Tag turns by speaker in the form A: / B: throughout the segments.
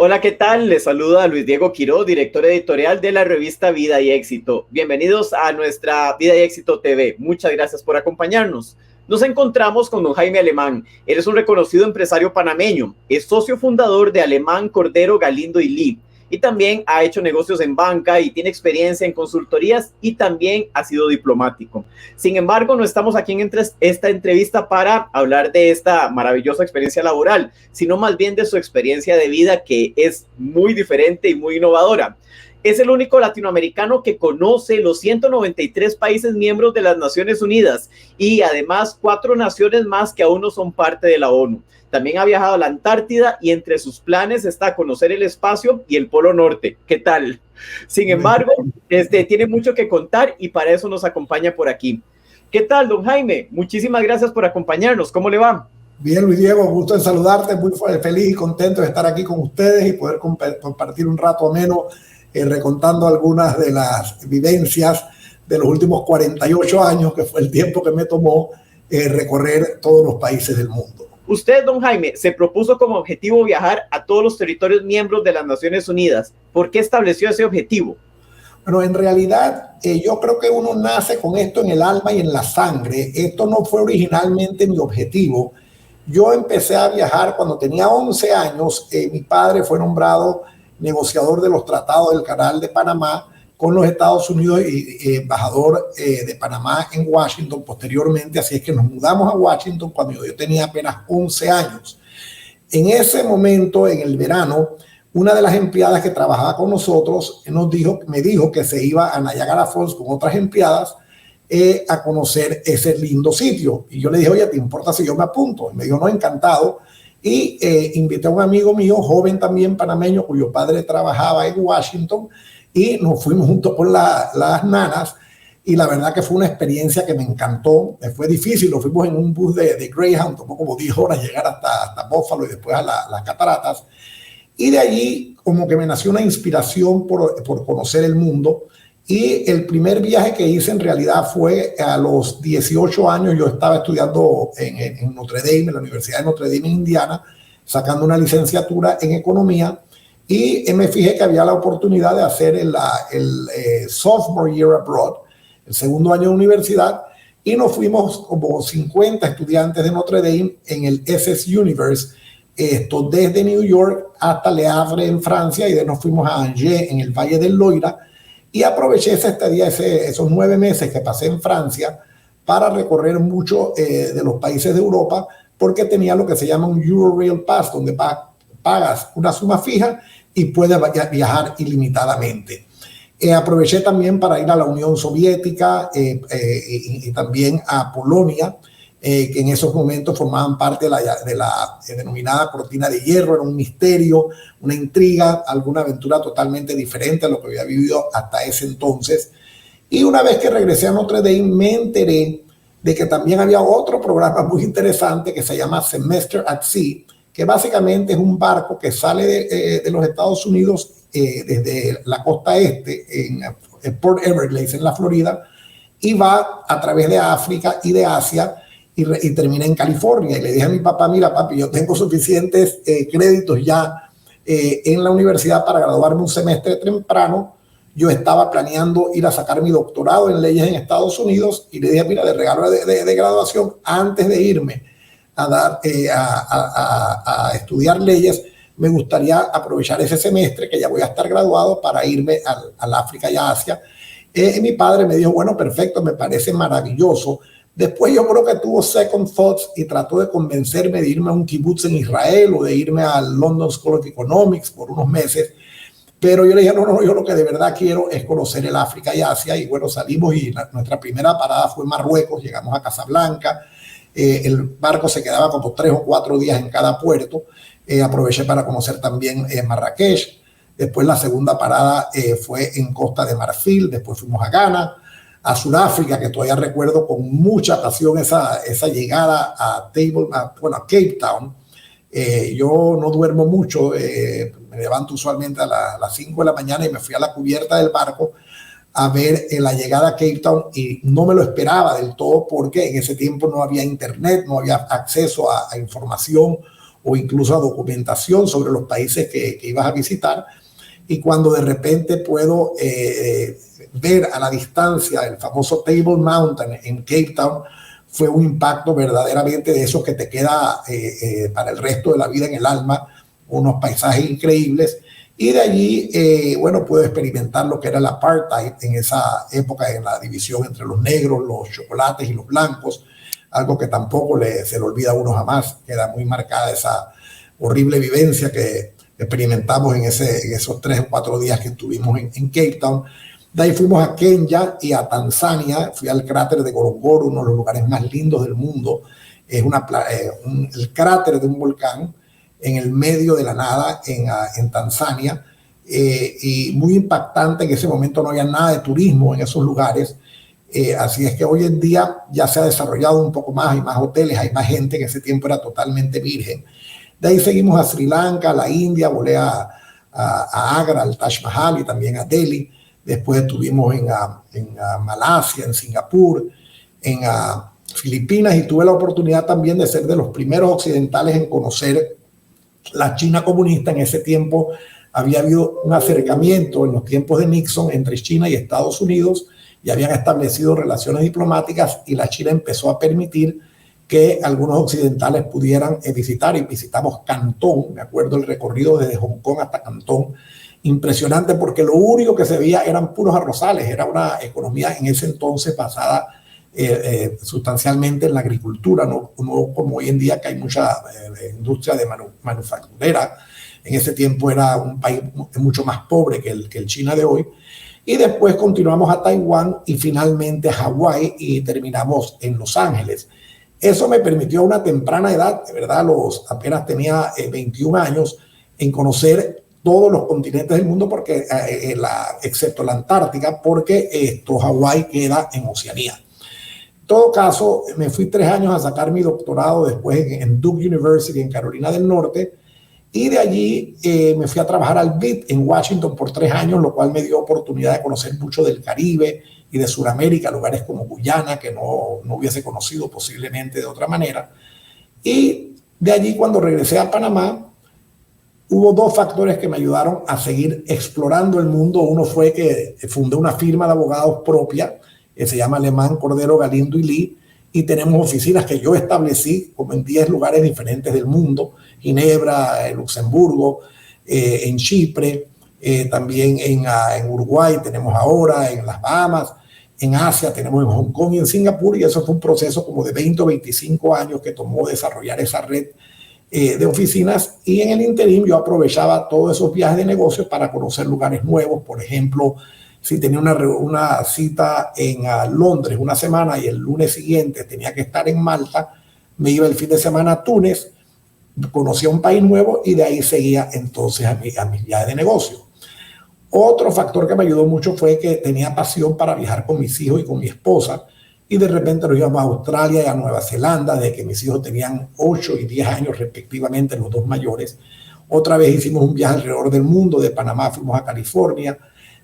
A: Hola, ¿qué tal? Les saluda Luis Diego Quiroz, director editorial de la revista Vida y Éxito. Bienvenidos a nuestra Vida y Éxito TV. Muchas gracias por acompañarnos. Nos encontramos con don Jaime Alemán. Él es un reconocido empresario panameño. Es socio fundador de Alemán, Cordero, Galindo y Lee. Y también ha hecho negocios en banca y tiene experiencia en consultorías y también ha sido diplomático. Sin embargo, no estamos aquí en esta entrevista para hablar de esta maravillosa experiencia laboral, sino más bien de su experiencia de vida, que es muy diferente y muy innovadora. Es el único latinoamericano que conoce los 193 países miembros de las Naciones Unidas y además 4 naciones más que aún no son parte de la ONU. También ha viajado a la Antártida y entre sus planes está conocer el espacio y el Polo Norte. ¿Qué tal? Sin embargo, tiene mucho que contar y para eso nos acompaña por aquí. ¿Qué tal, don Jaime? Muchísimas gracias por acompañarnos. ¿Cómo le va?
B: Bien, Luis Diego, gusto en saludarte, muy feliz y contento de estar aquí con ustedes y poder compartir un rato ameno recontando algunas de las vivencias de los últimos 48 años, que fue el tiempo que me tomó recorrer todos los países del mundo.
A: Usted, don Jaime, se propuso como objetivo viajar a todos los territorios miembros de las Naciones Unidas. ¿Por qué estableció ese objetivo?
B: Bueno, en realidad yo creo que uno nace con esto en el alma y en la sangre. Esto no fue originalmente mi objetivo. Yo empecé a viajar cuando tenía 11 años. Mi padre fue nombrado negociador de los tratados del Canal de Panamá con los Estados Unidos y embajador de Panamá en Washington posteriormente. Así es que nos mudamos a Washington cuando yo tenía apenas 11 años. En ese momento, en el verano, una de las empleadas que trabajaba con nosotros me dijo que se iba a Niagara Falls con otras empleadas a conocer ese lindo sitio. Y yo le dije, oye, ¿te importa si yo me apunto? Y me dijo, no, encantado. Y invité a un amigo mío, joven también panameño, cuyo padre trabajaba en Washington, y nos fuimos juntos por las nanas. Y la verdad que fue una experiencia que me encantó. Fue difícil, nos fuimos en un bus de Greyhound, tomó como 10 horas llegar hasta Buffalo y después a las cataratas. Y de allí como que me nació una inspiración por conocer el mundo. Y el primer viaje que hice en realidad fue a los 18 años. Yo estaba estudiando en Notre Dame, en la Universidad de Notre Dame en Indiana, sacando una licenciatura en economía. Y me fijé que había la oportunidad de hacer el sophomore year abroad, el segundo año de universidad. Y nos fuimos como 50 estudiantes de Notre Dame en el SS Universe, desde New York hasta Le Havre en Francia, y de nos fuimos a Angers en el Valle del Loira, y aproveché ese estadía, esos 9 meses que pasé en Francia para recorrer mucho de los países de Europa, porque tenía lo que se llama un Eurail Pass, donde pagas una suma fija y puedes viajar ilimitadamente. Aproveché también para ir a la Unión Soviética y también a Polonia, que en esos momentos formaban parte de la denominada cortina de hierro. Era un misterio, una intriga, alguna aventura totalmente diferente a lo que había vivido hasta ese entonces. Y una vez que regresé a Notre Dame, me enteré de que también había otro programa muy interesante que se llama Semester at Sea, que básicamente es un barco que sale de los Estados Unidos desde la costa este, en Port Everglades, en la Florida, y va a través de África y de Asia, y terminé en California. Y le dije a mi papá, mira papi, yo tengo suficientes créditos ya en la universidad para graduarme un semestre temprano. Yo estaba planeando ir a sacar mi doctorado en leyes en Estados Unidos, y le dije, mira, de regalo de graduación, antes de irme a estudiar leyes, me gustaría aprovechar ese semestre que ya voy a estar graduado para irme al África y a Asia. Mi padre me dijo, bueno, perfecto, me parece maravilloso. Después yo creo que tuvo second thoughts y trató de convencerme de irme a un kibutz en Israel o de irme al London School of Economics por unos meses. Pero yo le dije, no, yo lo que de verdad quiero es conocer el África y Asia. Y bueno, salimos y nuestra primera parada fue Marruecos. Llegamos a Casablanca. El barco se quedaba como 3 o 4 días en cada puerto. Aproveché para conocer también Marrakech. Después la segunda parada fue en Costa de Marfil. Después fuimos a Ghana, a Sudáfrica, que todavía recuerdo con mucha pasión esa llegada a Cape Town. Yo no duermo mucho, me levanto usualmente a las 5 de la mañana y me fui a la cubierta del barco a ver la llegada a Cape Town, y no me lo esperaba del todo porque en ese tiempo no había internet, no había acceso a información o incluso a documentación sobre los países que ibas a visitar. Y cuando de repente puedo ver a la distancia el famoso Table Mountain en Cape Town, fue un impacto verdaderamente de esos que te queda para el resto de la vida en el alma, unos paisajes increíbles. Y de allí, bueno, pude experimentar lo que era el apartheid en esa época, en la división entre los negros, los chocolates y los blancos, algo que tampoco se le olvida a uno jamás. Queda muy marcada esa horrible vivencia que experimentamos en esos 3 o 4 días que estuvimos en Cape Town. De ahí fuimos a Kenia y a Tanzania. Fui al cráter de Ngorongoro, uno de los lugares más lindos del mundo. Es el cráter de un volcán en el medio de la nada en Tanzania. Y muy impactante. En ese momento no había nada de turismo en esos lugares. Así es que hoy en día ya se ha desarrollado un poco más, hay más hoteles, hay más gente. En ese tiempo era totalmente virgen. De ahí seguimos a Sri Lanka, a la India, volé a Agra, al Taj Mahal y también a Delhi. Después estuvimos en Malasia, en Singapur, en Filipinas, y tuve la oportunidad también de ser de los primeros occidentales en conocer la China comunista. En ese tiempo había habido un acercamiento en los tiempos de Nixon entre China y Estados Unidos y habían establecido relaciones diplomáticas, y la China empezó a permitir que algunos occidentales pudieran visitar, y visitamos Cantón. Me acuerdo el recorrido desde Hong Kong hasta Cantón, impresionante, porque lo único que se veía eran puros arrozales. Era una economía en ese entonces basada sustancialmente en la agricultura, no como hoy en día, que hay mucha industria de manufacturera. En ese tiempo era un país mucho más pobre que el China de hoy. Y después continuamos a Taiwán y finalmente a Hawái, y terminamos en Los Ángeles. Eso me permitió a una temprana edad, de verdad, apenas tenía 21 años, en conocer todos los continentes del mundo, porque excepto la Antártica, porque Hawái queda en Oceanía. En todo caso, me fui 3 años a sacar mi doctorado después en Duke University en Carolina del Norte, y de allí me fui a trabajar al BIT en Washington por 3 años, lo cual me dio oportunidad de conocer mucho del Caribe y de Sudamérica, lugares como Guyana, que no hubiese conocido posiblemente de otra manera. Y de allí, cuando regresé a Panamá, hubo 2 factores que me ayudaron a seguir explorando el mundo. Uno fue que fundé una firma de abogados propia, que se llama Alemán, Cordero, Galindo y Lee, y tenemos oficinas que yo establecí como en 10 lugares diferentes del mundo: Ginebra, Luxemburgo, en Chipre, también en Uruguay tenemos ahora, en las Bahamas, en Asia tenemos en Hong Kong y en Singapur. Y eso fue un proceso como de 20 o 25 años que tomó desarrollar esa red de oficinas, y en el interim yo aprovechaba todos esos viajes de negocios para conocer lugares nuevos. Por ejemplo, si tenía una cita en Londres una semana y el lunes siguiente tenía que estar en Malta, me iba el fin de semana a Túnez, conocía un país nuevo y de ahí seguía entonces a mis viajes de negocio. Otro factor que me ayudó mucho fue que tenía pasión para viajar con mis hijos y con mi esposa, y de repente nos íbamos a Australia y a Nueva Zelanda, desde que mis hijos tenían 8 y 10 años respectivamente, los 2 mayores. Otra vez hicimos un viaje alrededor del mundo. De Panamá fuimos a California,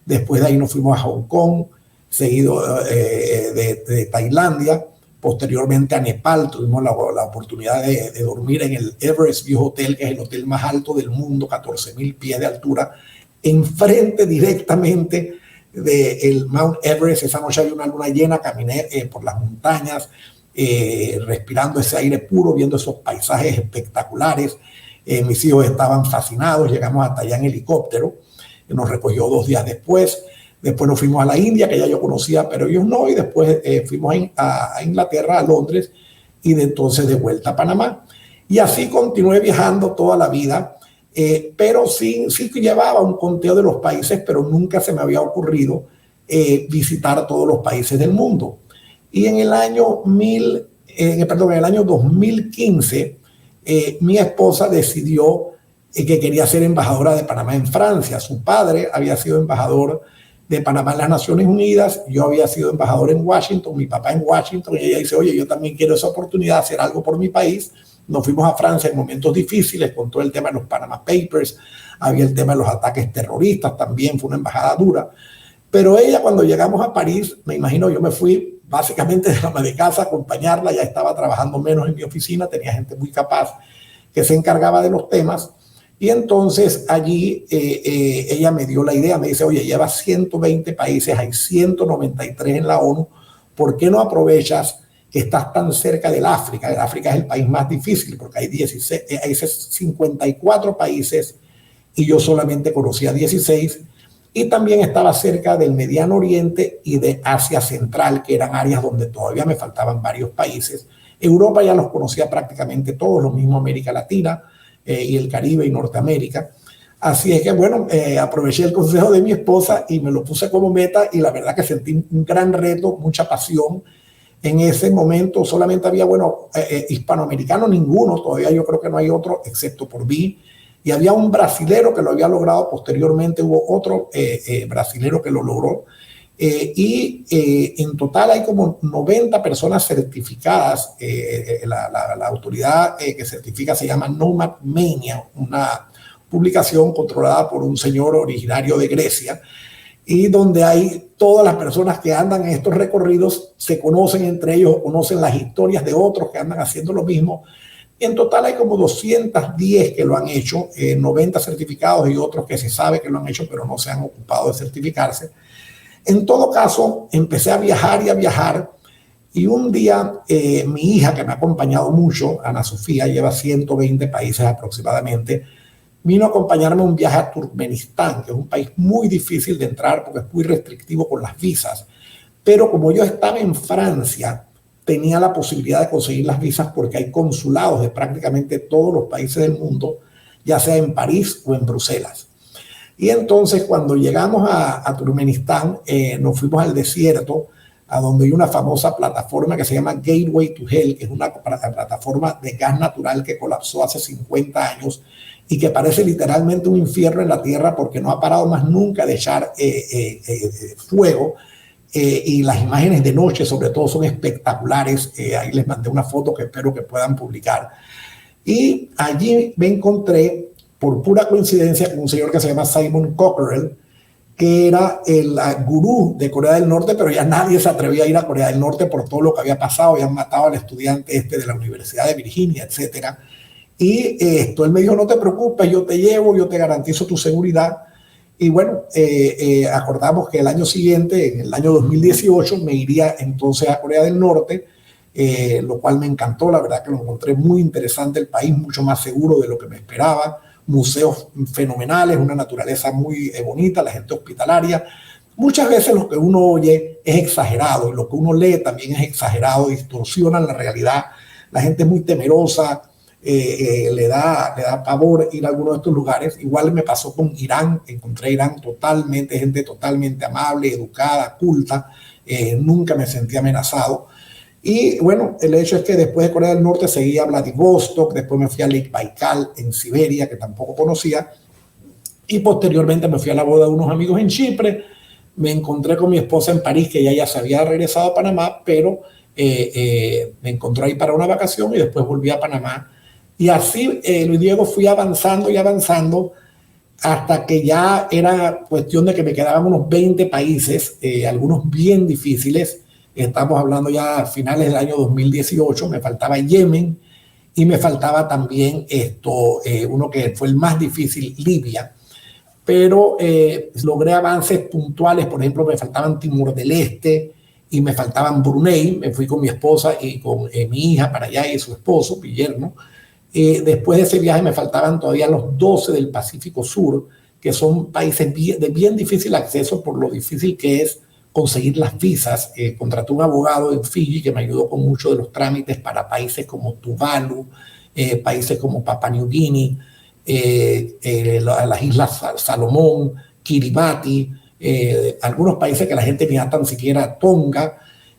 B: después de ahí nos fuimos a Hong Kong, seguido de Tailandia, posteriormente a Nepal. Tuvimos la oportunidad de dormir en el Everest View Hotel, que es el hotel más alto del mundo, 14,000 pies de altura, enfrente directamente del Mount Everest. Esa noche había una luna llena, caminé por las montañas, respirando ese aire puro, viendo esos paisajes espectaculares. Mis hijos estaban fascinados. Llegamos hasta allá en helicóptero, que nos recogió 2 días después. Después nos fuimos a la India, que ya yo conocía, pero ellos no, y después fuimos a Inglaterra, a Londres, y de entonces de vuelta a Panamá. Y así continué viajando toda la vida. Pero sí llevaba un conteo de los países, pero nunca se me había ocurrido visitar todos los países del mundo. Y en el año 2015, mi esposa decidió que quería ser embajadora de Panamá en Francia. Su padre había sido embajador de Panamá en las Naciones Unidas, yo había sido embajador en Washington, mi papá en Washington, y ella dice: oye, yo también quiero esa oportunidad de hacer algo por mi país. Nos fuimos a Francia en momentos difíciles con todo el tema de los Panama Papers, había el tema de los ataques terroristas, también fue una embajada dura. Pero ella, cuando llegamos a París, me imagino, yo me fui básicamente de ama de casa a acompañarla. Ya estaba trabajando menos en mi oficina, tenía gente muy capaz, que se encargaba de los temas. Y entonces allí ella me dio la idea, me dice, oye, lleva 120 países, hay 193 en la ONU, ¿por qué no aprovechas que estás tan cerca del África? El África es el país más difícil porque hay 54 países y yo solamente conocía 16, y también estaba cerca del Mediano Oriente y de Asia Central, que eran áreas donde todavía me faltaban varios países. Europa ya los conocía prácticamente todos, lo mismo América Latina, y el Caribe y Norteamérica. Así es que, bueno, aproveché el consejo de mi esposa y me lo puse como meta, y la verdad que sentí un gran reto, mucha pasión. En ese momento solamente había, bueno, hispanoamericano ninguno, todavía yo creo que no hay otro excepto por mí, y había un brasilero que lo había logrado, posteriormente hubo otro brasilero que lo logró, y en total hay como 90 personas certificadas. La autoridad que certifica se llama Nomad Mania, una publicación controlada por un señor originario de Grecia, y donde hay todas las personas que andan en estos recorridos, se conocen entre ellos, conocen las historias de otros que andan haciendo lo mismo. Y en total hay como 210 que lo han hecho, 90 certificados y otros que se sabe que lo han hecho, pero no se han ocupado de certificarse. En todo caso, empecé a viajar y a viajar, y un día mi hija, que me ha acompañado mucho, Ana Sofía, lleva 120 países aproximadamente, vino a acompañarme a un viaje a Turkmenistán, que es un país muy difícil de entrar porque es muy restrictivo con las visas. Pero como yo estaba en Francia, tenía la posibilidad de conseguir las visas porque hay consulados de prácticamente todos los países del mundo, ya sea en París o en Bruselas. Y entonces cuando llegamos a Turkmenistán, nos fuimos al desierto, a donde hay una famosa plataforma que se llama Gateway to Hell, que es una plataforma de gas natural que colapsó hace 50 años y que parece literalmente un infierno en la tierra porque no ha parado más nunca de echar fuego. Y las imágenes de noche sobre todo son espectaculares. Ahí les mandé una foto que espero que puedan publicar. Y allí me encontré, por pura coincidencia, con un señor que se llama Simon Cockerell, que era el gurú de Corea del Norte, pero ya nadie se atrevía a ir a Corea del Norte por todo lo que había pasado. Habían matado al estudiante de la Universidad de Virginia, etcétera. Y él me dijo, no te preocupes, yo te llevo, yo te garantizo tu seguridad. Y bueno, acordamos que el año siguiente, en el año 2018, me iría entonces a Corea del Norte, lo cual me encantó. La verdad que lo encontré muy interesante el país, mucho más seguro de lo que me esperaba. Museos fenomenales, una naturaleza muy bonita, la gente hospitalaria. Muchas veces lo que uno oye es exagerado y lo que uno lee también es exagerado, distorsiona la realidad. La gente es muy temerosa, le da pavor ir a alguno de estos lugares. Igual me pasó con Irán, encontré Irán gente totalmente amable, educada, culta, nunca me sentí amenazado. Y bueno, el hecho es que después de Corea del Norte seguí a Vladivostok, después me fui a Lake Baikal en Siberia, que tampoco conocía, y posteriormente me fui a la boda de unos amigos en Chipre. Me encontré con mi esposa en París, que ella ya se había regresado a Panamá, pero me encontró ahí para una vacación y después volví a Panamá. Y así, Luis Diego, fui avanzando y avanzando hasta que ya era cuestión de que me quedaban unos 20 países, algunos bien difíciles. Estamos hablando ya a finales del año 2018, me faltaba Yemen y me faltaba también uno que fue el más difícil, Libia. Pero logré avances puntuales, por ejemplo, me faltaban Timor del Este y me faltaban Brunei. Me fui con mi esposa y con mi hija para allá y su esposo, Guillermo. Después de ese viaje me faltaban todavía los 12 del Pacífico Sur, que son países de bien difícil acceso por lo difícil que es conseguir las visas. Contraté un abogado en Fiji que me ayudó con muchos de los trámites para países como Tuvalu, países como Papua New Guinea, las Islas Salomón, Kiribati, algunos países que la gente ni tan siquiera Tonga.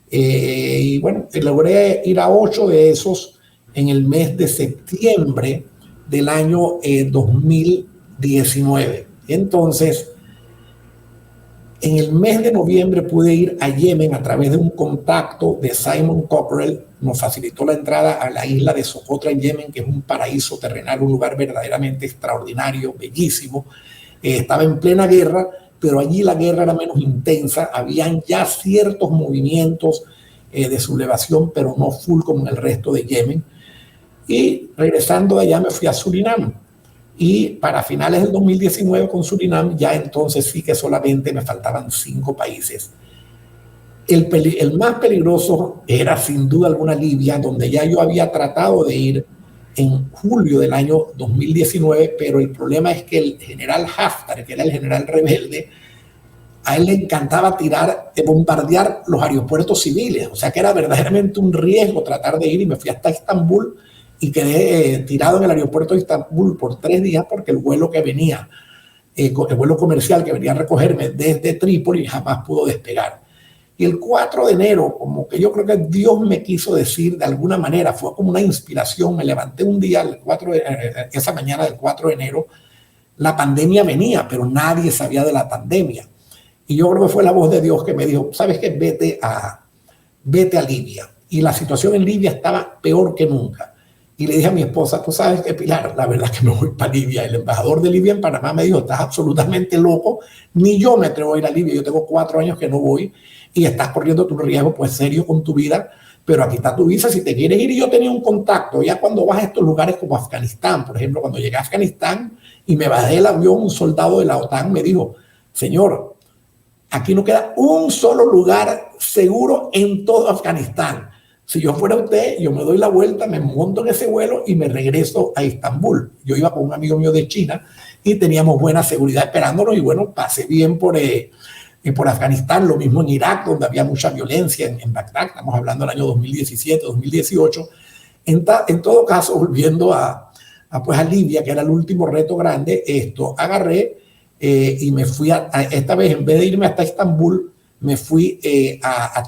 B: Y bueno, logré ir a 8 de esos en el mes de septiembre del año 2019. Entonces, en el mes de noviembre pude ir a Yemen a través de un contacto de Simon Cockerell. Nos facilitó la entrada a la isla de Socotra en Yemen, que es un paraíso terrenal, un lugar verdaderamente extraordinario, bellísimo. Estaba en plena guerra, pero allí la guerra era menos intensa. Habían ya ciertos movimientos de sublevación, pero no full como en el resto de Yemen. Y regresando de allá me fui a Surinam. Y para finales del 2019 con Surinam, ya entonces sí que solamente me faltaban 5 países. El más peligroso era sin duda alguna Libia, donde ya yo había tratado de ir en julio del año 2019, pero el problema es que el general Haftar, que era el general rebelde, a él le encantaba bombardear los aeropuertos civiles, o sea que era verdaderamente un riesgo tratar de ir, y me fui hasta Estambul y quedé tirado en el aeropuerto de Estambul por 3 días porque el vuelo que venía, el vuelo comercial que venía a recogerme desde Trípoli jamás pudo despegar. Y el 4 de enero, como que yo creo que Dios me quiso decir de alguna manera, fue como una inspiración, me levanté un día, esa mañana del 4 de enero, la pandemia venía, pero nadie sabía de la pandemia. Y yo creo que fue la voz de Dios que me dijo, ¿sabes qué? Vete a Libia. Y la situación en Libia estaba peor que nunca. Y le dije a mi esposa, tú sabes qué, Pilar, la verdad es que me voy para Libia. El embajador de Libia en Panamá me dijo, estás absolutamente loco, ni yo me atrevo a ir a Libia, yo tengo 4 años que no voy y estás corriendo tu riesgo pues serio con tu vida, pero aquí está tu visa si te quieres ir. Y yo tenía un contacto, ya cuando vas a estos lugares como Afganistán, por ejemplo, cuando llegué a Afganistán y me bajé del avión, un soldado de la OTAN me dijo, señor, aquí no queda un solo lugar seguro en todo Afganistán. Si yo fuera usted, yo me doy la vuelta, me monto en ese vuelo y me regreso a Estambul. Yo iba con un amigo mío de China y teníamos buena seguridad esperándonos y bueno, pasé bien por Afganistán, lo mismo en Irak, donde había mucha violencia en Bagdad, estamos hablando del año 2017, 2018. En todo caso, volviendo a Libia, que era el último reto grande, agarré y me fui esta vez, en vez de irme hasta Estambul, me fui a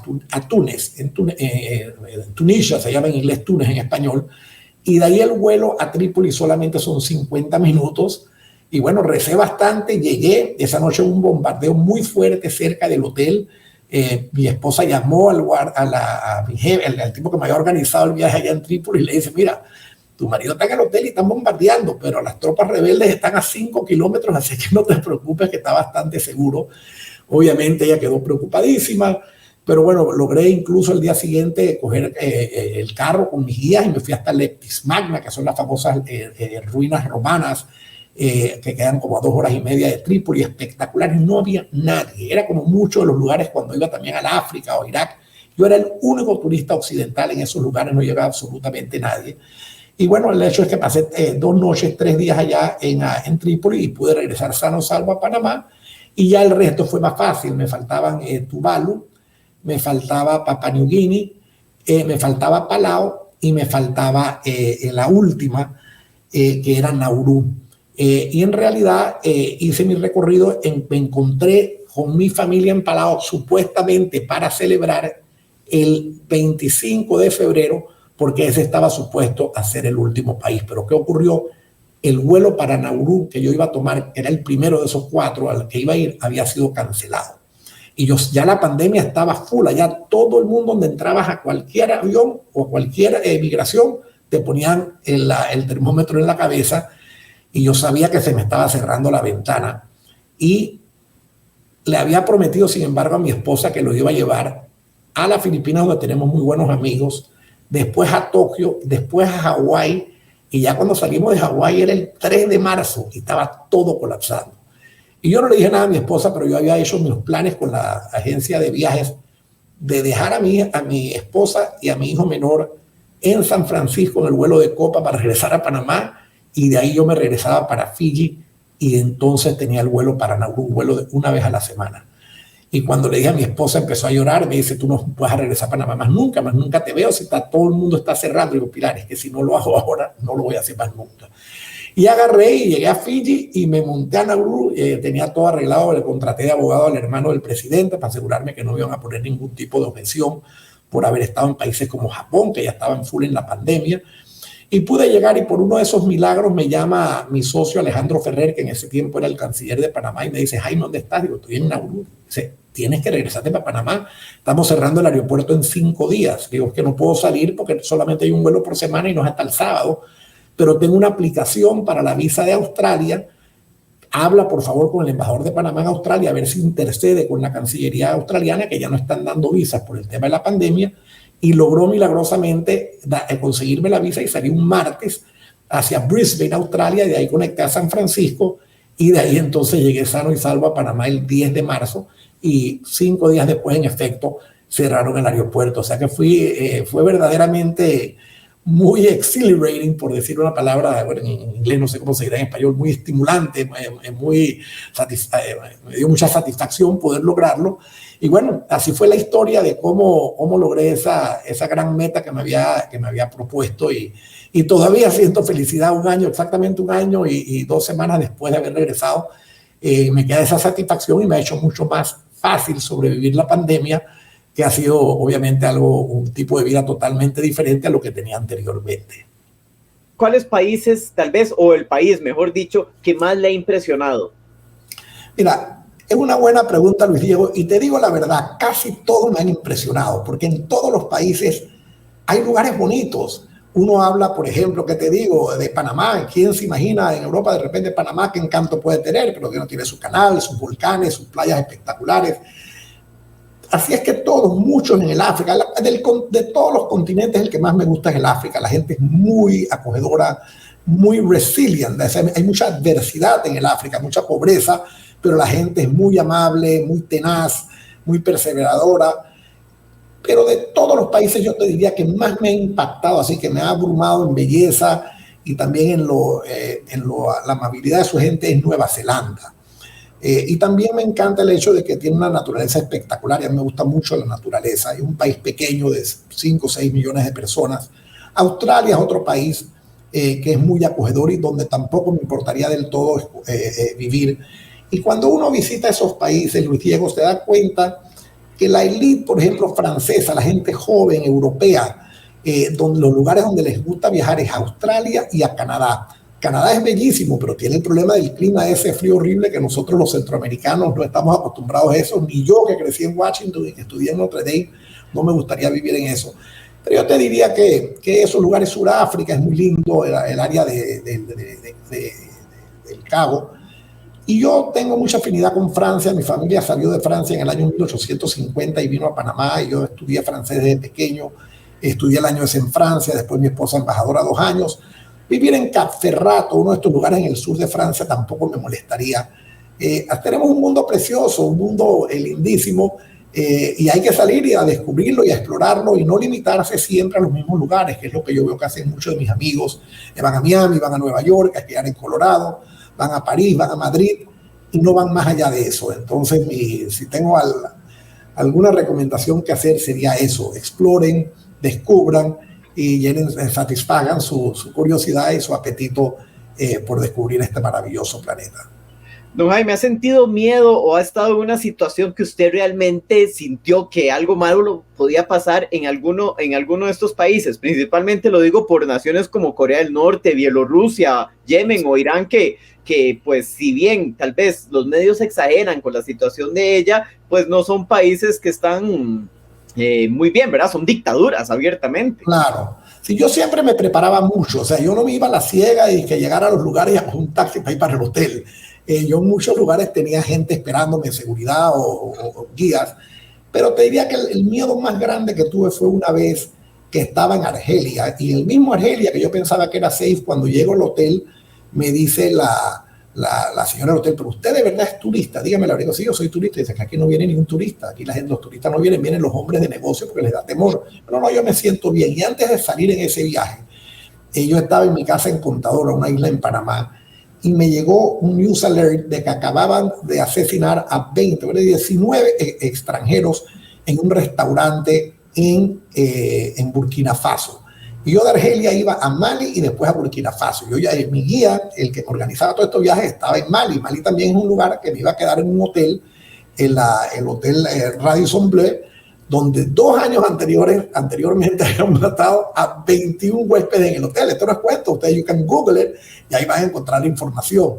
B: Túnez, en Tunisia, se llama en inglés Túnez en español, y de ahí el vuelo a Trípoli solamente son 50 minutos, y bueno, recé bastante, llegué, esa noche un bombardeo muy fuerte cerca del hotel, mi esposa llamó al tipo que me había organizado el viaje allá en Trípoli y le dice, mira, tu marido está en el hotel y están bombardeando, pero las tropas rebeldes están a 5 kilómetros, así que no te preocupes que está bastante seguro. Obviamente ella quedó preocupadísima, pero bueno, logré incluso el día siguiente coger el carro con mis guías y me fui hasta Leptis Magna, que son las famosas ruinas romanas que quedan como a 2 horas y media de Trípoli, espectaculares. No había nadie, era como muchos de los lugares cuando iba también al África o Irak. Yo era el único turista occidental en esos lugares, no llegaba absolutamente nadie. Y bueno, el hecho es que pasé 2 noches, 3 días allá en Trípoli y pude regresar sano salvo a Panamá. Y ya el resto fue más fácil. Me faltaban Tuvalu, me faltaba Papua New Guinea, me faltaba Palau y me faltaba la última, que era Nauru. Y en realidad hice mi recorrido, me encontré con mi familia en Palau supuestamente para celebrar el 25 de febrero, porque ese estaba supuesto a ser el último país. Pero ¿qué ocurrió? El vuelo para Nauru que yo iba a tomar, era el primero de esos 4 al que iba a ir, había sido cancelado. Y ya la pandemia estaba full, ya todo el mundo donde entrabas a cualquier avión o cualquier migración, te ponían el termómetro en la cabeza y yo sabía que se me estaba cerrando la ventana. Y le había prometido, sin embargo, a mi esposa que lo iba a llevar a las Filipinas, donde tenemos muy buenos amigos, después a Tokio, después a Hawái. Y ya cuando salimos de Hawái era el 3 de marzo y estaba todo colapsando. Y yo no le dije nada a mi esposa, pero yo había hecho mis planes con la agencia de viajes de dejar a mi esposa y a mi hijo menor en San Francisco en el vuelo de Copa para regresar a Panamá, y de ahí yo me regresaba para Fiji y entonces tenía el vuelo para Nauru, un vuelo de 1 vez a la semana. Y cuando le dije a mi esposa, empezó a llorar, me dice, tú no vas a regresar a Panamá más nunca te veo, si todo el mundo está cerrando. Y digo, Pilar, es que si no lo hago ahora, no lo voy a hacer más nunca. Y agarré y llegué a Fiji y me monté a Nauru, tenía todo arreglado, le contraté de abogado al hermano del presidente para asegurarme que no iban a poner ningún tipo de objeción por haber estado en países como Japón, que ya estaban full en la pandemia. Y pude llegar, y por uno de esos milagros me llama mi socio Alejandro Ferrer, que en ese tiempo era el canciller de Panamá, y me dice, Jaime, ¿dónde estás? Digo, estoy en Nauru. Dice, tienes que regresarte para Panamá, estamos cerrando el aeropuerto en 5 días. Digo, es que no puedo salir porque solamente hay un vuelo por semana y no es hasta el sábado, pero tengo una aplicación para la visa de Australia. Habla por favor con el embajador de Panamá en Australia a ver si intercede con la Cancillería australiana, que ya no están dando visas por el tema de la pandemia, y logró milagrosamente conseguirme la visa y salí un martes hacia Brisbane, Australia, y de ahí conecté a San Francisco y de ahí entonces llegué sano y salvo a Panamá el 10 de marzo y 5 días después, en efecto, cerraron el aeropuerto. O sea que fue verdaderamente muy exhilarating, por decir una palabra, bueno, en inglés no sé cómo se dirá en español, muy estimulante, me dio mucha satisfacción poder lograrlo. Y bueno, así fue la historia de cómo logré esa gran meta que me había propuesto y todavía siento felicidad exactamente un año y 2 semanas después de haber regresado. Me queda esa satisfacción y me ha hecho mucho más fácil sobrevivir la pandemia, que ha sido obviamente un tipo de vida totalmente diferente a lo que tenía anteriormente.
A: ¿Cuáles países, tal vez, o el país, mejor dicho, que más le ha impresionado?
B: Mira, es una buena pregunta, Luis Diego, y te digo la verdad, casi todos me han impresionado, porque en todos los países hay lugares bonitos. Uno habla, por ejemplo, ¿qué te digo? De Panamá. ¿Quién se imagina en Europa de repente Panamá qué encanto puede tener? Pero que no tiene su canal, sus volcanes, sus playas espectaculares. Así es que muchos en el África, de todos los continentes, el que más me gusta es el África. La gente es muy acogedora, muy resilient. Hay mucha adversidad en el África, mucha pobreza, pero la gente es muy amable, muy tenaz, muy perseveradora. Pero de todos los países yo te diría que más me ha impactado, así que me ha abrumado en belleza y también en la amabilidad de su gente, es Nueva Zelanda. Y también me encanta el hecho de que tiene una naturaleza espectacular. Y a mí me gusta mucho la naturaleza. Es un país pequeño de 5 o 6 millones de personas. Australia es otro país que es muy acogedor y donde tampoco me importaría del todo vivir. Y cuando uno visita esos países, Luis Diego, se da cuenta que la élite, por ejemplo, francesa, la gente joven, europea, los lugares donde les gusta viajar es a Australia y a Canadá. Canadá es bellísimo, pero tiene el problema del clima, ese frío horrible que nosotros los centroamericanos no estamos acostumbrados a eso. Ni yo, que crecí en Washington y que estudié en Notre Dame, no me gustaría vivir en eso. Pero yo te diría que esos lugares, Sudáfrica es muy lindo, el área del Cabo. Y yo tengo mucha afinidad con Francia. Mi familia salió de Francia en el año 1850 y vino a Panamá. Y yo estudié francés desde pequeño. Estudié el año ese en Francia, después mi esposa embajadora 2 años. Vivir en Cap Ferrat, uno de estos lugares en el sur de Francia, tampoco me molestaría. Tenemos un mundo precioso, un mundo lindísimo, y hay que salir y a descubrirlo y a explorarlo y no limitarse siempre a los mismos lugares, que es lo que yo veo que hacen muchos de mis amigos. Van a Miami, van a Nueva York, a esquiar en Colorado, van a París, van a Madrid y no van más allá de eso. Entonces, si tengo alguna recomendación que hacer sería eso: exploren, descubran y satisfagan su curiosidad y su apetito por descubrir este maravilloso planeta.
A: Don Jaime, ¿ha sentido miedo o ha estado en una situación que usted realmente sintió que algo malo podía pasar en alguno de estos países? Principalmente lo digo por naciones como Corea del Norte, Bielorrusia, Yemen o Irán, que pues si bien tal vez los medios exageran con la situación de ella, pues no son países que están muy bien, ¿verdad? Son dictaduras abiertamente.
B: Claro. Sí, yo siempre me preparaba mucho, o sea, yo no me iba a la ciega y que llegara a los lugares y a un taxi para ir para el hotel. Yo en muchos lugares tenía gente esperándome en seguridad o guías, pero te diría que el miedo más grande que tuve fue una vez que estaba en Argelia, y el mismo Argelia que yo pensaba que era safe, cuando llego al hotel me dice la señora del hotel: pero usted de verdad es turista, dígame la verdad. Sí, yo soy turista. Y dice que aquí no viene ningún turista, aquí los turistas no vienen los hombres de negocio porque les da temor. Pero no, yo me siento bien. Y antes de salir en ese viaje, yo estaba en mi casa en Contadora, una isla en Panamá, y me llegó un news alert de que acababan de asesinar a 19 extranjeros en un restaurante en Burkina Faso. Y yo de Argelia iba a Mali y después a Burkina Faso. Mi guía, el que organizaba todos estos viajes, estaba en Mali. Mali también es un lugar que me iba a quedar en un hotel, el hotel Radisson Blu, donde 2 años anteriormente habían matado a 21 huéspedes en el hotel. Esto no es cuento, ustedes you can Google it y ahí van a encontrar la información.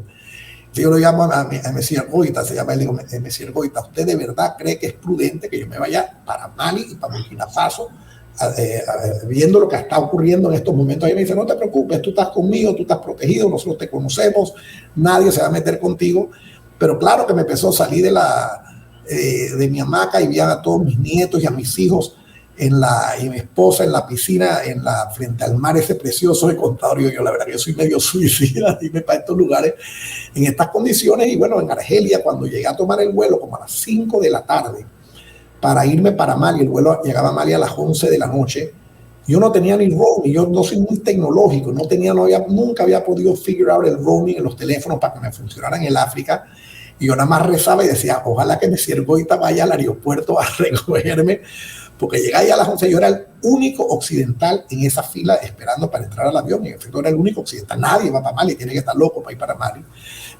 B: Yo lo llamo a Monsieur Goita, se llama, le digo: Monsieur Goita, ¿usted de verdad cree que es prudente que yo me vaya para Mali y para Burkina Faso viendo lo que está ocurriendo en estos momentos? Y me dice: no te preocupes, tú estás conmigo, tú estás protegido, nosotros te conocemos, nadie se va a meter contigo. Pero claro que me empezó a salir de mi hamaca y vi a todos mis nietos y a mis hijos y mi esposa en la piscina, frente al mar ese precioso de Contador. Yo la verdad que yo soy medio suicida, dime para estos lugares, en estas condiciones. Y bueno, en Argelia, cuando llegué a tomar el vuelo como a las 5 de la tarde para irme para Mali, el vuelo llegaba a Mali a las 11 de la noche, yo no tenía ni roaming, yo no soy muy tecnológico, nunca había podido figure out el roaming en los teléfonos para que me funcionara en el África. Y yo nada más rezaba y decía, ojalá que Messier Goita vaya al aeropuerto a recogerme, porque llegué ahí a las 11, yo era el único occidental en esa fila esperando para entrar al avión. Y en efecto era el único occidental, nadie va para Mali, tiene que estar loco para ir para Mali.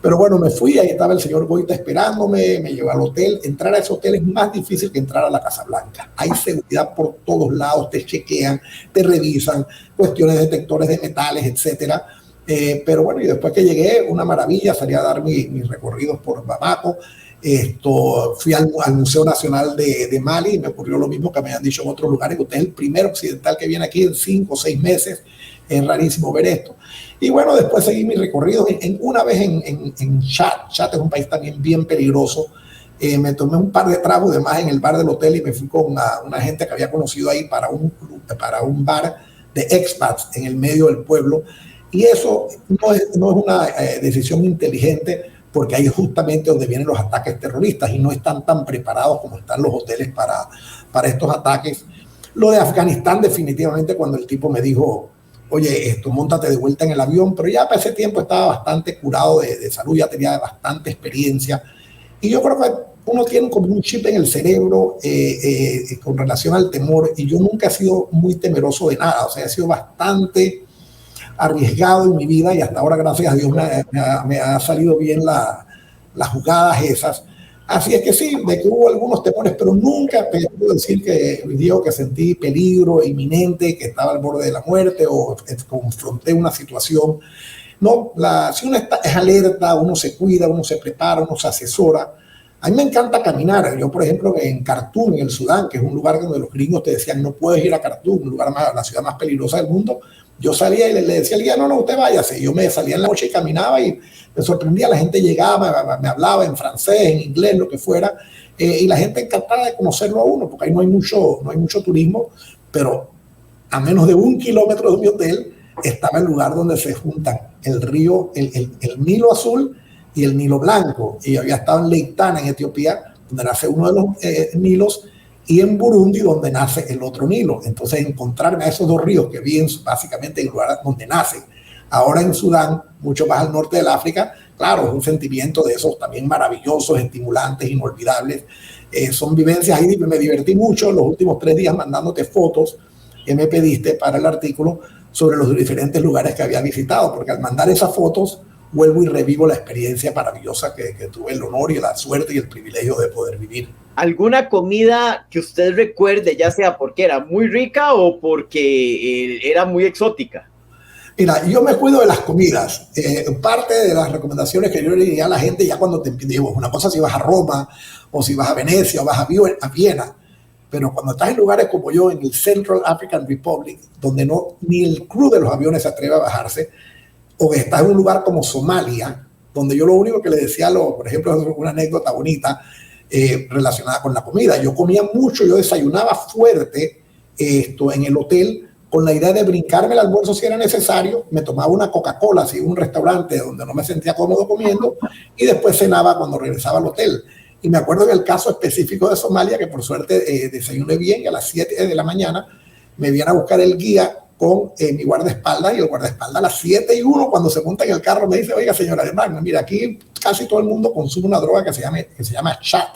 B: Pero bueno, me fui, ahí estaba el señor Goita esperándome, me llevó al hotel. Entrar a ese hotel es más difícil que entrar a la Casa Blanca. Hay seguridad por todos lados, te chequean, te revisan, cuestiones de detectores de metales, etcétera. Pero bueno, y después que llegué, una maravilla, salí a dar mis recorridos por Bamako. Fui al Museo Nacional de Mali y me ocurrió lo mismo que me han dicho en otros lugares, que usted es el primer occidental que viene aquí en 5 o 6 meses. Es rarísimo ver esto. Y bueno, después seguí mis recorridos una vez en Chad. Chad es un país también bien peligroso. Me tomé un par de tragos de más en el bar del hotel y me fui con una gente que había conocido ahí para un bar de expats en el medio del pueblo. Y eso no es una decisión inteligente, porque ahí es justamente donde vienen los ataques terroristas y no están tan preparados como están los hoteles para estos ataques. Lo de Afganistán, definitivamente, cuando el tipo me dijo, oye, móntate de vuelta en el avión, pero ya para ese tiempo estaba bastante curado de salud, ya tenía bastante experiencia. Y yo creo que uno tiene como un chip en el cerebro con relación al temor, y yo nunca he sido muy temeroso de nada, o sea, he sido bastante arriesgado en mi vida y hasta ahora, gracias a Dios, me ha salido bien las jugadas esas. Así es que sí, de que hubo algunos temores, pero nunca puedo decir que sentí peligro inminente, que estaba al borde de la muerte o confronté una situación. No, si uno es alerta, uno se cuida, uno se prepara, uno se asesora. A mí me encanta caminar. Yo, por ejemplo, en Khartoum, en el Sudán, que es un lugar donde los gringos te decían no puedes ir a Khartoum, la ciudad más peligrosa del mundo, yo salía y le decía al guía, no, usted váyase. Yo me salía en la noche y caminaba y me sorprendía. La gente llegaba, me hablaba en francés, en inglés, lo que fuera. Y la gente encantada de conocerlo a uno, porque ahí no hay mucho turismo, pero a menos de 1 kilómetro de mi hotel estaba el lugar donde se juntan el río, el Nilo Azul y el Nilo Blanco. Y había estado en Lake Tana, en Etiopía, donde nace uno de los Nilos, y en Burundi, donde nace el otro Nilo. Entonces, encontrarme a esos dos ríos que vi básicamente en el lugar donde nacen, ahora en Sudán, mucho más al norte del África, claro, es un sentimiento de esos también maravillosos, estimulantes, inolvidables. Son vivencias ahí, me divertí mucho los últimos 3 días mandándote fotos que me pediste para el artículo sobre los diferentes lugares que había visitado, porque al mandar esas fotos vuelvo y revivo la experiencia maravillosa que tuve el honor y la suerte y el privilegio de poder vivir.
A: ¿Alguna comida que usted recuerde, ya sea porque era muy rica o porque era muy exótica?
B: Mira, yo me cuido de las comidas. Parte de las recomendaciones que yo le diría a la gente, ya cuando te digo, una cosa si vas a Roma, o si vas a Venecia, o vas a Viena, pero cuando estás en lugares como yo, en el Central African Republic, donde ni el crew de los aviones se atreve a bajarse, o que estás en un lugar como Somalia, donde yo lo único que le decía, por ejemplo, es una anécdota bonita relacionada con la comida. Yo comía mucho, yo desayunaba fuerte en el hotel, con la idea de brincarme el almuerzo si era necesario. Me tomaba una Coca-Cola, si un restaurante donde no me sentía cómodo comiendo, y después cenaba cuando regresaba al hotel. Y me acuerdo del caso específico de Somalia, que por suerte desayuné bien, y a las 7 de la mañana me viene a buscar el guía con mi guardaespaldas, y el guardaespaldas a las 7:01, cuando se monta en el carro, me dice, oiga, señora Alemán, mira, aquí casi todo el mundo consume una droga que se llama chat.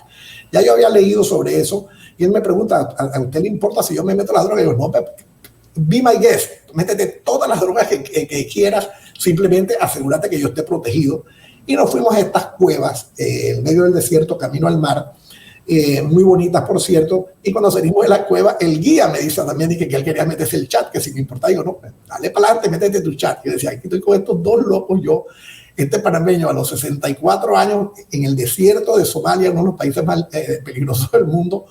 B: Ya yo había leído sobre eso, y él me pregunta, ¿a usted le importa si yo me meto las drogas? Y yo, no, be my guest, métete todas las drogas que quieras, simplemente asegúrate que yo esté protegido. Y nos fuimos a estas cuevas, en medio del desierto, camino al mar, muy bonitas, por cierto. Y cuando salimos de la cueva, el guía me dice también que él quería meterse el chat, que si me importa, digo, no, dale para adelante, métete tu chat. Y yo decía, aquí estoy con estos dos locos, yo, este panameño a los 64 años, en el desierto de Somalia, uno de los países más peligrosos del mundo,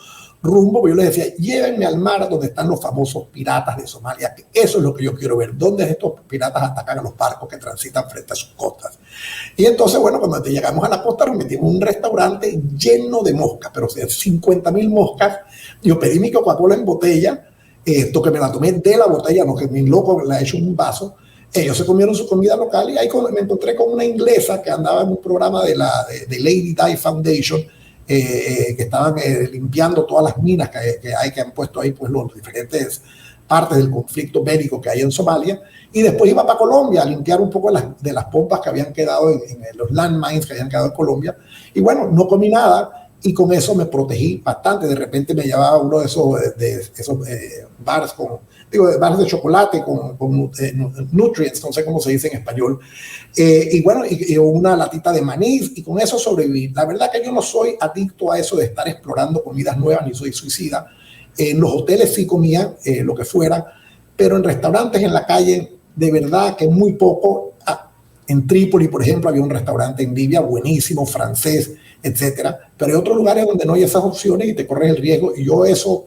B: rumbo, porque yo les decía, llévenme al mar donde están los famosos piratas de Somalia, que eso es lo que yo quiero ver, dónde estos piratas atacan a los barcos que transitan frente a sus costas. Y entonces, bueno, cuando llegamos a la costa, nos metimos en un restaurante lleno de moscas, pero 50,000 moscas. Yo pedí mi Coca-Cola en botella, que me la tomé de la botella, no que mi loco la he hecho en un vaso. Ellos se comieron su comida local y ahí me encontré con una inglesa que andaba en un programa de Lady Di Foundation, que estaban limpiando todas las minas que han puesto ahí, pues los diferentes partes del conflicto bélico que hay en Somalia, y después iba para Colombia a limpiar un poco de las pompas que habían quedado en los landmines que habían quedado en Colombia. Y no comí nada y con eso me protegí bastante. De repente me llevaba uno de esos bars bars de chocolate con nutrients, no sé cómo se dice en español, y una latita de maní, y con eso sobreviví. La verdad que yo no soy adicto a eso de estar explorando comidas nuevas, ni soy suicida. En los hoteles sí comía lo que fuera, pero en restaurantes en la calle, de verdad que muy poco. En Trípoli, por ejemplo, había un restaurante en Libia buenísimo, francés, etcétera, pero hay otros lugares donde no hay esas opciones y te corres el riesgo. Y yo eso,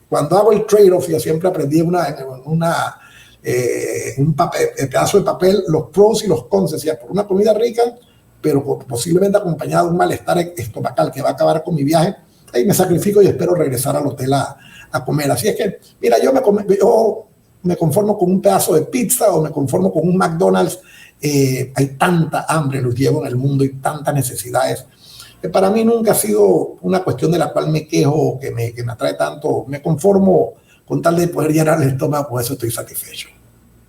B: cuando hago el trade-off, yo siempre aprendí un pedazo de papel, los pros y los cons. Decía, por una comida rica, pero posiblemente acompañado de un malestar estomacal que va a acabar con mi viaje, ahí me sacrifico y espero regresar al hotel a comer. Así es que, mira, yo me conformo con un pedazo de pizza o me conformo con un McDonald's. Hay tanta hambre, los llevo en el mundo, y tantas necesidades. Para mí nunca ha sido una cuestión de la cual me quejo, que me atrae tanto. Me conformo con tal de poder llenar el estómago, por eso estoy satisfecho.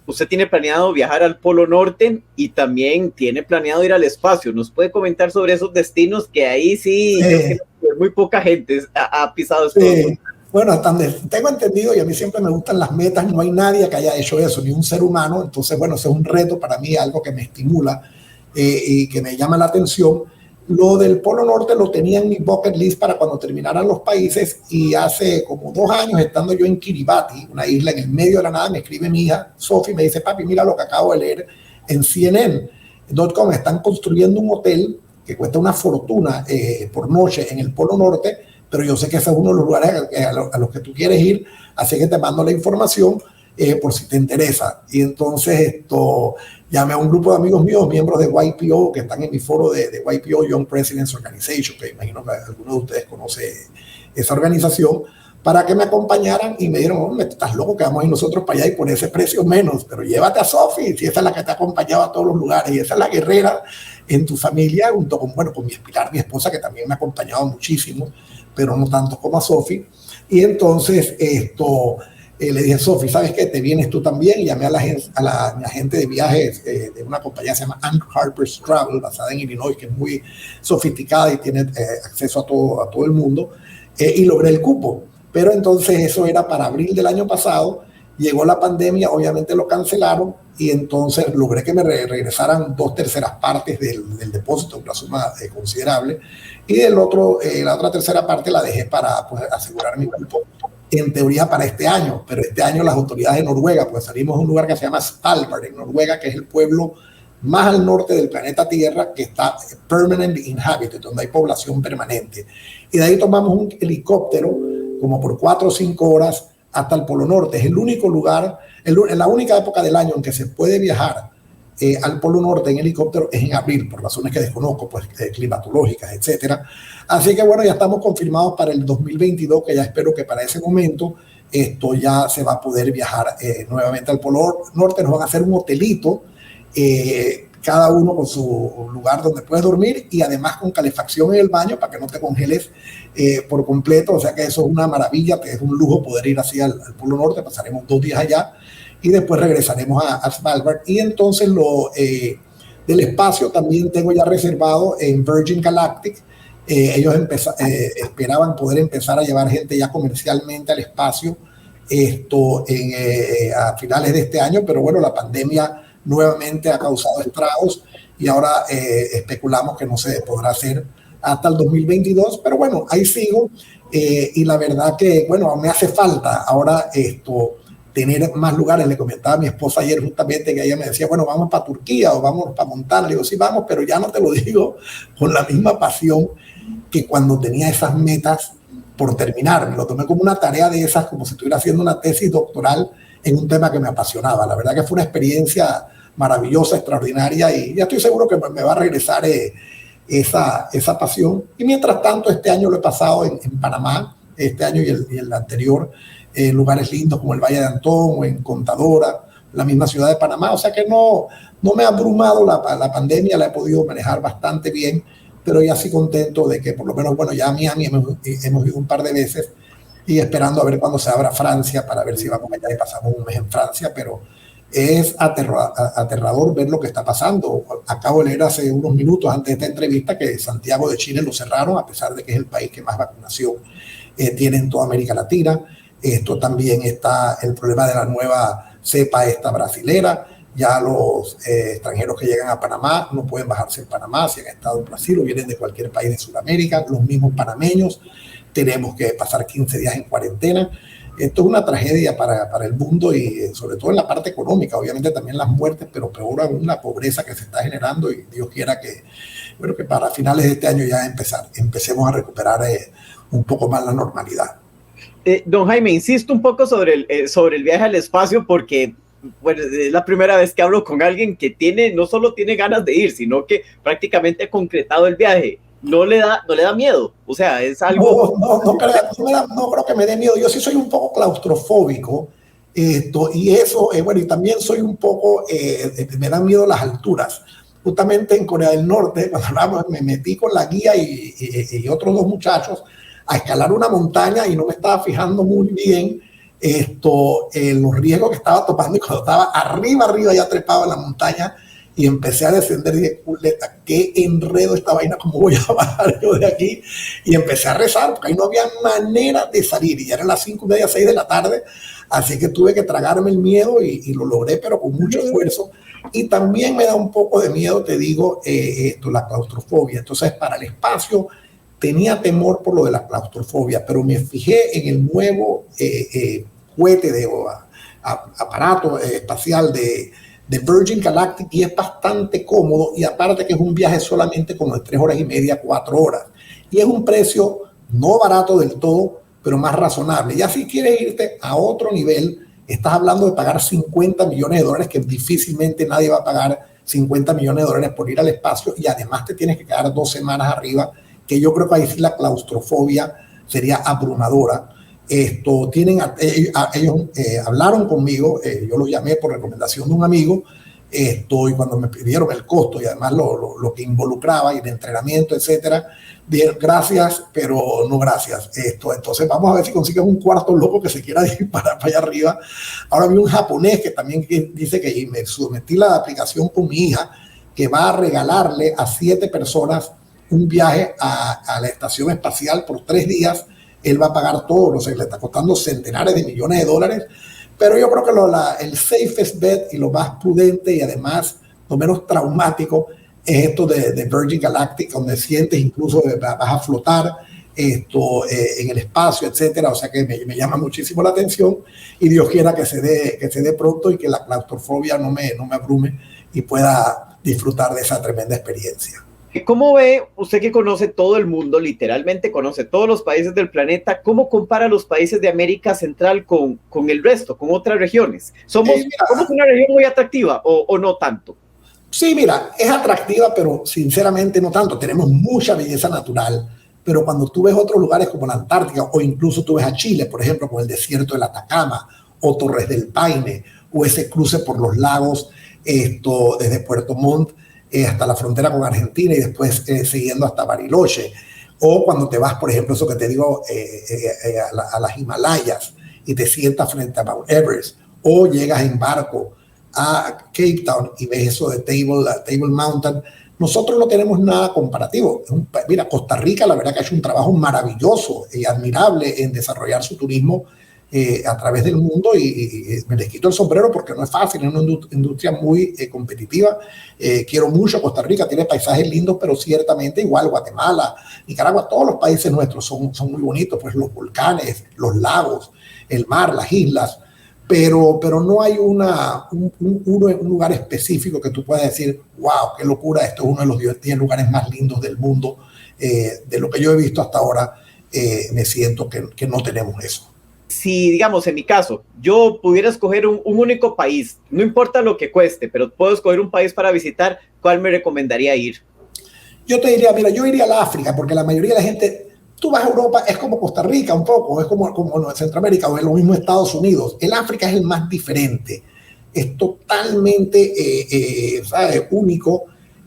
A: Usted tiene planeado viajar al Polo Norte y también tiene planeado ir al espacio. ¿Nos puede comentar sobre esos destinos que ahí sí muy poca gente ha pisado estos?
B: Bueno, hasta donde tengo entendido, y a mí siempre me gustan las metas, no hay nadie que haya hecho eso, ni un ser humano. Entonces, bueno, eso es un reto para mí, algo que me estimula y que me llama la atención. Lo del Polo Norte lo tenía en mi bucket list para cuando terminaran los países, y hace como 2 años, estando yo en Kiribati, una isla en el medio de la nada, me escribe mi hija Sophie, me dice, papi, mira lo que acabo de leer en CNN.com, están construyendo un hotel que cuesta una fortuna por noche en el Polo Norte, pero yo sé que ese es uno de los lugares a los que tú quieres ir, así que te mando la información por si te interesa. Y entonces llamé a un grupo de amigos míos, miembros de YPO, que están en mi foro de YPO, Young Presidents Organization, que imagino que algunos de ustedes conocen esa organización, para que me acompañaran, y me dijeron, hombre, estás loco que vamos a ir nosotros para allá y por ese precio menos, pero llévate a Sophie, si esa es la que te ha acompañado a todos los lugares, y esa es la guerrera en tu familia, junto con mi Pilar, mi esposa, que también me ha acompañado muchísimo, pero no tanto como a Sophie. Y entonces le dije, Sophie, ¿sabes qué? Te vienes tú también. Y llamé a mi agente de viajes de una compañía que se llama Ann Harper's Travel, basada en Illinois, que es muy sofisticada y tiene acceso a todo el mundo, y logré el cupo. Pero entonces eso era para abril del año pasado, llegó la pandemia, obviamente lo cancelaron, y entonces logré que me regresaran 2/3 partes del depósito, una suma considerable, y la otra tercera parte la dejé para asegurar mi cupo, en teoría para este año. Pero este año las autoridades de Noruega, pues salimos a un lugar que se llama Svalbard en Noruega, que es el pueblo más al norte del planeta Tierra, que está permanently inhabited, donde hay población permanente, y de ahí tomamos un helicóptero como por 4 o 5 horas hasta el Polo Norte. Es el único lugar, en la única época del año en que se puede viajar al Polo Norte en helicóptero es en abril, por razones que desconozco, pues climatológicas, etcétera. Así que bueno, ya estamos confirmados para el 2022, que ya espero que para ese momento esto ya se va a poder viajar nuevamente al Polo Norte. Nos van a hacer un hotelito, cada uno con su lugar donde puedes dormir, y además con calefacción en el baño para que no te congeles por completo. O sea que eso es una maravilla, que es un lujo poder ir así al Polo Norte. Pasaremos 2 días allá y después regresaremos a Svalbard. Y entonces del espacio también tengo ya reservado en Virgin Galactic. Ellos esperaban poder empezar a llevar gente ya comercialmente al espacio a finales de este año, pero bueno, la pandemia nuevamente ha causado estragos y ahora especulamos que no se podrá hacer hasta el 2022, pero bueno, ahí sigo, y la verdad que, bueno, me hace falta ahora tener más lugares. Le comentaba a mi esposa ayer justamente que ella me decía, bueno, vamos para Turquía o vamos para Montana. Le digo, sí, vamos, pero ya no te lo digo con la misma pasión que cuando tenía esas metas por terminar. Me lo tomé como una tarea de esas, como si estuviera haciendo una tesis doctoral en un tema que me apasionaba. La verdad que fue una experiencia maravillosa, extraordinaria, y ya estoy seguro que me va a regresar esa pasión. Y mientras tanto, este año lo he pasado en Panamá, este año y el anterior, en lugares lindos como el Valle de Antón o en Contadora, la misma ciudad de Panamá. O sea que no me ha abrumado la pandemia, la he podido manejar bastante bien, pero ya sí contento de que por lo menos, bueno, ya a Miami hemos ido un par de veces y esperando a ver cuándo se abra Francia para ver si vamos allá y pasamos un mes en Francia, pero es aterrador ver lo que está pasando. Acabo de leer hace unos minutos antes de esta entrevista que Santiago de Chile lo cerraron, a pesar de que es el país que más vacunación tiene en toda América Latina. Esto también está el problema de la nueva cepa esta brasilera. Ya los extranjeros que llegan a Panamá no pueden bajarse en Panamá si han estado en Brasil o vienen de cualquier país de Sudamérica. Los mismos panameños tenemos que pasar 15 días en cuarentena. Esto es una tragedia para el mundo y sobre todo en la parte económica, obviamente también las muertes, pero peor aún la pobreza que se está generando, y Dios quiera que, bueno, que para finales de este año ya empecemos a recuperar un poco más la normalidad.
A: Don Jaime, insisto un poco sobre el viaje al espacio porque bueno, es la primera vez que hablo con alguien que no solo tiene ganas de ir, sino que prácticamente ha concretado el viaje. No le da miedo, o sea, es algo...
B: No creo que me dé miedo. Yo sí soy un poco claustrofóbico, y eso, bueno, y también soy un poco, me dan miedo las alturas. Justamente en Corea del Norte, cuando hablamos, me metí con la guía y otros dos muchachos a escalar una montaña y no me estaba fijando muy bien los riesgos que estaba tomando, y cuando estaba arriba ya trepado en la montaña y empecé a descender y dije, qué enredo esta vaina, cómo voy a bajar yo de aquí, y empecé a rezar porque ahí no había manera de salir y ya eran las 5:30, 6 de la tarde, así que tuve que tragarme el miedo y lo logré, pero con mucho esfuerzo. Y también me da un poco de miedo, te digo, la claustrofobia. Entonces, para el espacio tenía temor por lo de la claustrofobia, pero me fijé en el nuevo cohete aparato espacial de Virgin Galactic, y es bastante cómodo, y aparte que es un viaje solamente como de 3 horas y media, 4 horas, y es un precio no barato del todo, pero más razonable. Ya si quieres irte a otro nivel, estás hablando de pagar $50 millones, que difícilmente nadie va a pagar $50 millones por ir al espacio, y además te tienes que quedar 2 semanas arriba, que yo creo que ahí sí la claustrofobia sería abrumadora. Ellos hablaron conmigo, yo los llamé por recomendación de un amigo, y cuando me pidieron el costo y además lo que involucraba y el entrenamiento, etcétera, dije gracias, pero no gracias. Entonces vamos a ver si consigues un cuarto loco que se quiera disparar para allá arriba. Ahora vi un japonés que también dice que me sometí la aplicación con mi hija, que va a regalarle a 7 personas un viaje a la estación espacial por 3 días. Él va a pagar todo, no sé, le está costando centenares de millones de dólares, pero yo creo que el safest bet y lo más prudente y además lo menos traumático es esto de Virgin Galactic, donde sientes incluso vas a flotar en el espacio, etcétera. O sea que me llama muchísimo la atención, y Dios quiera que se dé pronto y que la claustrofobia no me abrume y pueda disfrutar de esa tremenda experiencia.
A: ¿Cómo ve usted, que conoce todo el mundo, literalmente conoce todos los países del planeta, cómo compara los países de América Central con el resto, con otras regiones? ¿Somos una región muy atractiva o no tanto?
B: Sí, mira, es atractiva, pero sinceramente no tanto. Tenemos mucha belleza natural, pero cuando tú ves otros lugares como la Antártica, o incluso tú ves a Chile, por ejemplo, con el desierto del Atacama, o Torres del Paine, o ese cruce por los lagos, desde Puerto Montt hasta la frontera con Argentina y después siguiendo hasta Bariloche, o cuando te vas, por ejemplo, eso que te digo, a las Himalayas y te sientas frente a Mount Everest, o llegas en barco a Cape Town y ves eso de Table Mountain. Nosotros no tenemos nada comparativo. Mira, Costa Rica la verdad que ha hecho un trabajo maravilloso y admirable en desarrollar su turismo a través del mundo, y me les quito el sombrero porque no es fácil, es una industria muy competitiva. Quiero mucho a Costa Rica, tiene paisajes lindos, pero ciertamente igual Guatemala, Nicaragua, todos los países nuestros son muy bonitos, pues los volcanes, los lagos, el mar, las islas, pero no hay un lugar específico que tú puedas decir, wow, qué locura, esto es uno de los 10 lugares más lindos del mundo, de lo que yo he visto hasta ahora. me siento que no tenemos eso.
A: Si, digamos, en mi caso, yo pudiera escoger un único país, no importa lo que cueste, pero puedo escoger un país para visitar, ¿cuál me recomendaría ir?
B: Yo te diría, mira, yo iría al África, porque la mayoría de la gente, tú vas a Europa, es como Costa Rica un poco, es como Centroamérica, o es lo mismo Estados Unidos. El África es el más diferente, es totalmente, ¿sabes?, único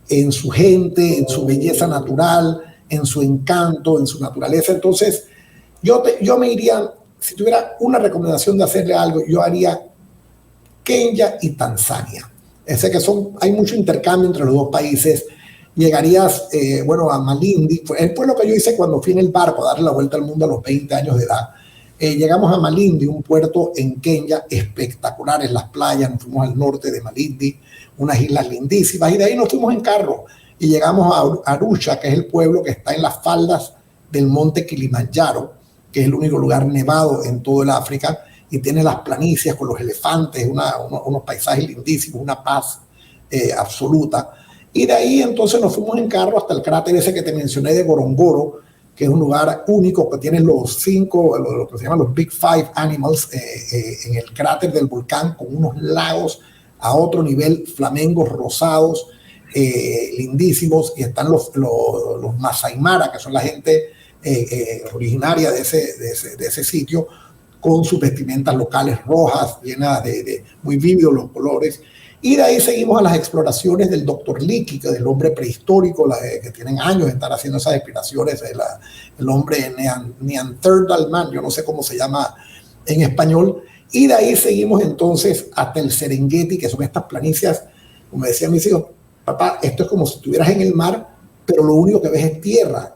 B: en su gente, en su belleza natural, en su encanto, en su naturaleza. Entonces, yo me iría, si tuviera una recomendación de hacerle algo, yo haría Kenia y Tanzania. Sé que hay mucho intercambio entre los dos países. Llegarías, bueno, a Malindi. Fue lo que yo hice cuando fui en el barco a darle la vuelta al mundo a los 20 años de edad. Llegamos a Malindi, un puerto en Kenia espectaculares, las playas. Nos fuimos al norte de Malindi, unas islas lindísimas, y de ahí nos fuimos en carro y llegamos a Arusha, que es el pueblo que está en las faldas del monte Kilimanjaro, que es el único lugar nevado en todo el África, y tiene las planicies con los elefantes, unos paisajes lindísimos, una paz absoluta. Y de ahí entonces nos fuimos en carro hasta el cráter ese que te mencioné de Gorongoro, que es un lugar único que tiene los 5, lo que se llaman los Big Five Animals en el cráter del volcán, con unos lagos a otro nivel, flamengos rosados, lindísimos, y están los Masai Mara, que son la gente originaria de ese sitio, con sus vestimentas locales rojas, llenas de muy vívidos los colores. Y de ahí seguimos a las exploraciones del Dr. Leakey, que es el hombre prehistórico, que tienen años de estar haciendo esas exploraciones, el hombre Neanderthal Man, yo no sé cómo se llama en español. Y de ahí seguimos entonces hasta el Serengeti, que son estas planicies, como decían mis hijos, papá, esto es como si estuvieras en el mar, pero lo único que ves es tierra,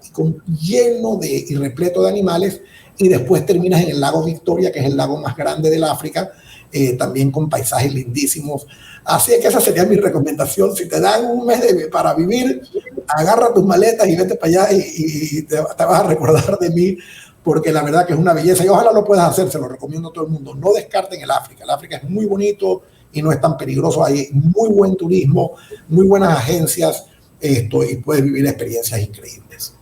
B: lleno y repleto de animales, y después terminas en el lago Victoria, que es el lago más grande del África, también con paisajes lindísimos. Así es que esa sería mi recomendación. Si te dan un mes para vivir, agarra tus maletas y vete para allá y te vas a recordar de mí, porque la verdad que es una belleza y ojalá lo puedas hacer, se lo recomiendo a todo el mundo. No descarten el África. El África es muy bonito y no es tan peligroso. Hay muy buen turismo, muy buenas agencias, y puedes vivir experiencias increíbles.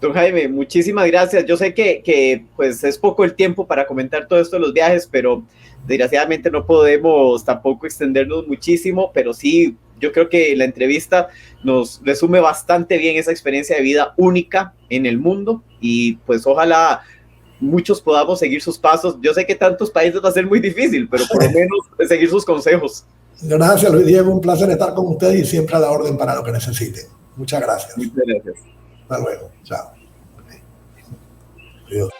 A: Don Jaime, muchísimas gracias. Yo sé que pues es poco el tiempo para comentar todo esto de los viajes, pero desgraciadamente no podemos tampoco extendernos muchísimo, pero sí, yo creo que la entrevista nos resume bastante bien esa experiencia de vida única en el mundo y pues ojalá muchos podamos seguir sus pasos. Yo sé que tantos países va a ser muy difícil, pero por lo menos seguir sus consejos.
B: Gracias, Luis Diego. Un placer estar con ustedes y siempre a la orden para lo que necesiten. Muchas gracias.
A: Muchas gracias.
B: Hasta luego. Chao. Adiós.